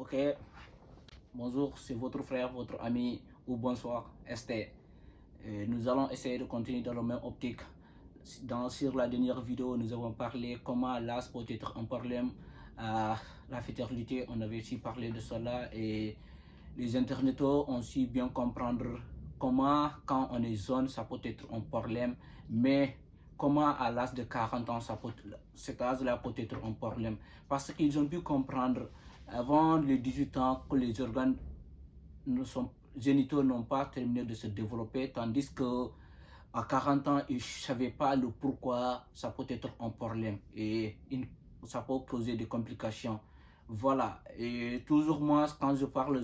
Ok, bonjour, c'est votre frère, votre ami, ou bonsoir, ST. Nous allons essayer de continuer dans la même optique. Sur la dernière vidéo, nous avons parlé comment l'as peut être un problème à la fertilité. On avait aussi parlé de cela et les internautes ont su bien comprendre comment, quand on est jeune, ça peut être un problème, mais comment à l'âge de 40 ans, cet âge-là peut être un problème. Parce qu'ils ont pu comprendre avant les 18 ans que les organes génitaux n'ont pas terminé de se développer, tandis que à 40 ans, ils ne savaient pas le pourquoi ça peut être un problème et ça peut poser des complications. Voilà, et toujours moi, quand je parle,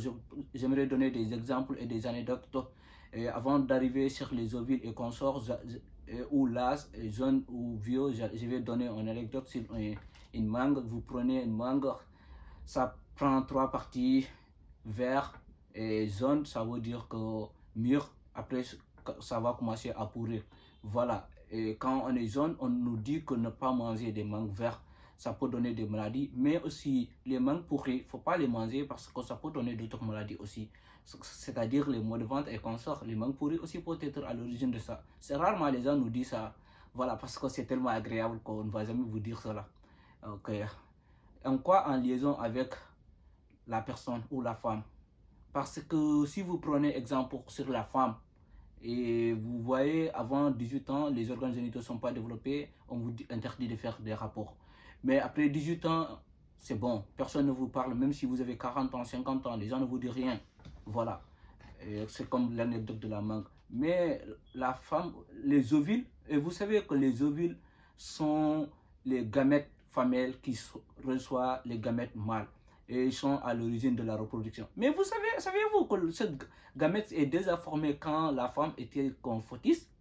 j'aimerais donner des exemples et des anecdotes. Et avant d'arriver sur les ovules et consorts, ou l'as, jeune ou vieux, je vais donner une anecdote sur une mangue. Vous prenez une mangue, ça prend trois parties, vert et jaune, ça veut dire que mûr, après ça va commencer à pourrir. Voilà, et quand on est jaune, on nous dit que ne pas manger des mangues vertes, ça peut donner des maladies, mais aussi les mangues pourries, il ne faut pas les manger parce que ça peut donner d'autres maladies aussi. C'est-à-dire les maux de ventre et consorts, les mangues pourries aussi peuvent être à l'origine de ça. C'est rarement les gens nous disent ça, voilà, parce que c'est tellement agréable qu'on ne va jamais vous dire cela. Ok. En quoi? En liaison avec la personne ou la femme. Parce que si vous prenez exemple sur la femme, et vous voyez, avant 18 ans, les organes génitaux ne sont pas développés, on vous interdit de faire des rapports. Mais après 18 ans, c'est bon, personne ne vous parle, même si vous avez 40 ans, 50 ans, les gens ne vous disent rien. Voilà, c'est comme l'anecdote de la mangue. Mais la femme, les ovules, et vous savez que les ovules sont les gamètes femelles qui reçoivent les gamètes mâles et ils sont à l'origine de la reproduction. Mais vous savez-vous que cette gamète est déjà formée quand la femme était confortiste,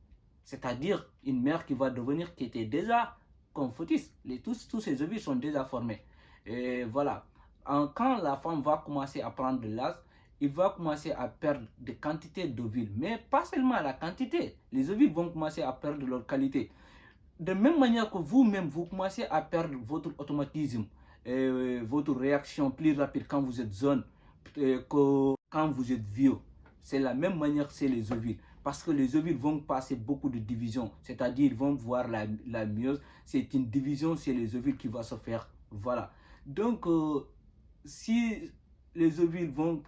c'est-à-dire une mère qui va devenir, qui était déjà confortiste. Tous ces ovules sont déjà formés. Et voilà, quand la femme va commencer à prendre de l'âge, il va commencer à perdre des quantités d'ovules, mais pas seulement la quantité. Les ovules vont commencer à perdre leur qualité. De même manière que vous-même, vous commencez à perdre votre automatisme, votre réaction plus rapide quand vous êtes jeune que quand vous êtes vieux. C'est la même manière que c'est les ovules. Parce que les ovules vont passer beaucoup de divisions. C'est-à-dire, ils vont voir la myose. C'est une division, c'est les ovules qui va se faire. Voilà. Donc, si les ovules vont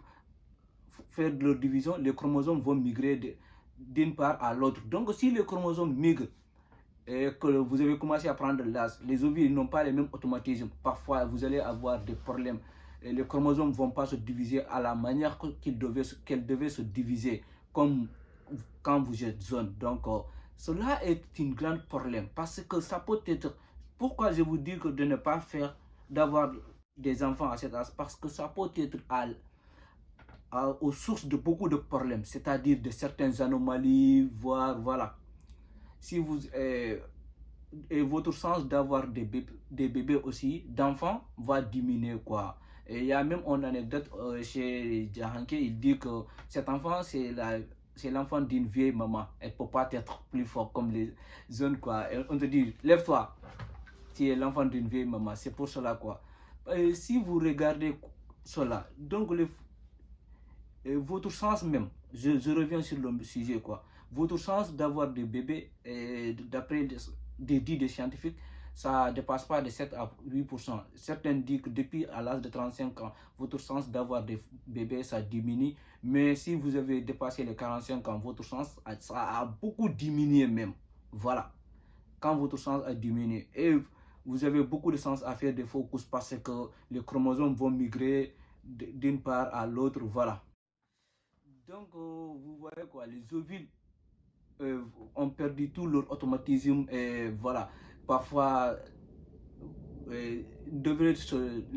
faire de leur division, les chromosomes vont migrer d'une part à l'autre. Donc, si les chromosomes migrent, et que vous avez commencé à prendre l'âge, les ovules n'ont pas les mêmes automatismes. Parfois, vous allez avoir des problèmes. Et les chromosomes ne vont pas se diviser à la manière qu'elles devaient se diviser, comme quand vous êtes jeune. Donc, cela est un grand problème parce que ça peut être... Pourquoi je vous dis que de ne pas faire, d'avoir des enfants à cet âge? Parce que ça peut être aux sources de beaucoup de problèmes, c'est-à-dire de certaines anomalies, voire voilà. Si vous et votre chance d'avoir des bébés aussi, d'enfants, va diminuer quoi. Et il y a même une anecdote chez Jahanke, il dit que cet enfant, c'est l'enfant d'une vieille maman. Elle ne peut pas être plus fort comme les jeunes quoi. Et on te dit, lève-toi, tu es l'enfant d'une vieille maman. C'est pour cela quoi. Et si vous regardez cela, donc votre chance même, je reviens sur le sujet quoi, votre chance d'avoir des bébés, d'après des dits des scientifiques, ça ne dépasse pas de 7 à 8%. Certains disent que depuis à l'âge de 35 ans, votre chance d'avoir des bébés, ça diminue. Mais si vous avez dépassé les 45 ans, votre chance, ça a beaucoup diminué même. Voilà. Quand votre chance a diminué. Et vous avez beaucoup de chance à faire des faux couches parce que les chromosomes vont migrer d'une part à l'autre. Voilà. Donc, vous voyez quoi, les ovules ont perdu tout leur automatisme et voilà. Parfois, les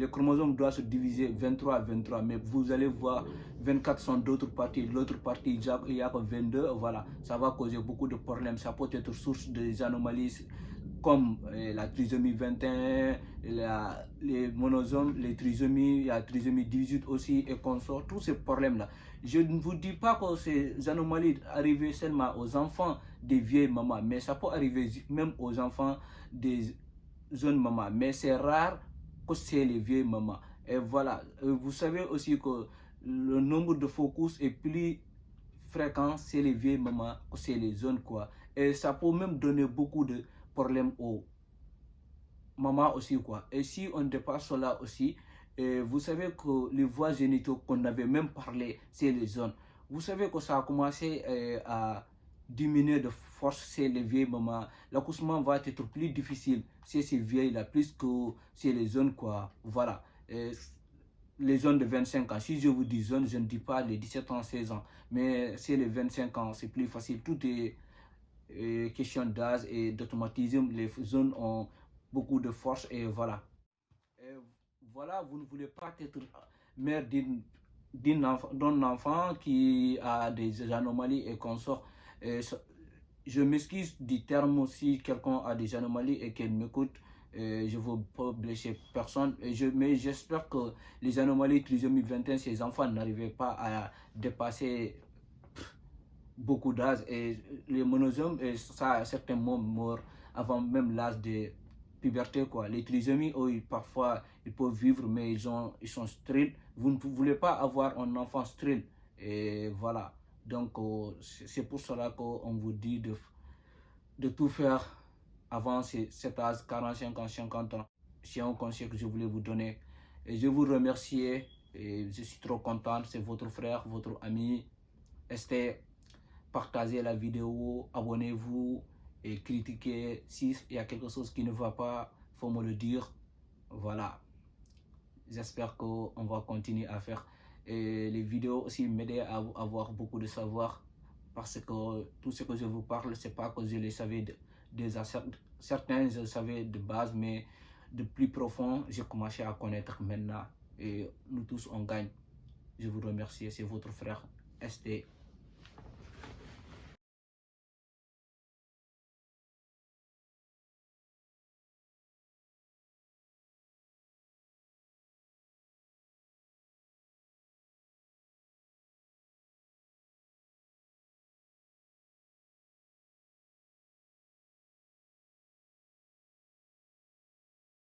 chromosomes doivent se diviser 23 à 23, mais vous allez voir 24 sont d'autres parties, l'autre partie il y a que 22, voilà. Ça va causer beaucoup de problèmes, ça peut être source des anomalies comme la trisomie 21, les monosomes, les trisomies, la trisomie 18 aussi et consorts, tous ces problèmes-là. Je ne vous dis pas que ces anomalies arrivent seulement aux enfants des vieilles mamans, mais ça peut arriver même aux enfants des jeunes mamans. Mais c'est rare que c'est les vieilles mamans. Et voilà, vous savez aussi que le nombre de focus est plus fréquent chez les vieilles mamans que chez les jeunes, quoi. Et ça peut même donner beaucoup de problèmes aux mamans aussi, quoi. Et si on dépasse cela aussi, vous savez que les voies génitaux qu'on avait même parlé chez les jeunes, vous savez que ça a commencé à diminuer de force chez les vieilles mamans. L'accouchement va être plus difficile chez ces vieilles-là, plus que chez les jeunes, quoi. Voilà. Les jeunes de 25 ans, si je vous dis jeunes, je ne dis pas les 17 ans, 16 ans, mais c'est les 25 ans, c'est plus facile. Tout est question d'âge et d'automatisme. Les jeunes ont beaucoup de force et voilà. Et voilà, vous ne voulez pas être mère d'un enfant qui a des anomalies et qu'on sort. Je m'excuse du terme si quelqu'un a des anomalies et qu'elle m'écoute. Je ne veux pas blesser personne, mais j'espère que les anomalies trisomie 21, ces enfants n'arrivaient pas à dépasser beaucoup d'âge. Et les monosomes, ça, certains meurent avant même l'âge de puberté, quoi. Les trisomies, parfois, ils peuvent vivre, mais ils sont stériles. Vous ne voulez pas avoir un enfant stérile. Et voilà. Donc, c'est pour cela qu'on vous dit de tout faire avant cet âge, 45 ans, 50 ans. C'est un conseil que je voulais vous donner. Et je vous remercie. Et je suis trop content. C'est votre frère, votre ami. Restez, partagez la vidéo, abonnez-vous et critiquez. S'il y a quelque chose qui ne va pas, il faut me le dire. Voilà. J'espère qu'on va continuer à faire. Et les vidéos aussi m'aider à avoir beaucoup de savoir. Parce que tout ce que je vous parle, c'est pas que je les savais déjà. Certains, je savais de base, mais de plus profond, j'ai commencé à connaître maintenant. Et nous tous, on gagne. Je vous remercie. C'est votre frère ST.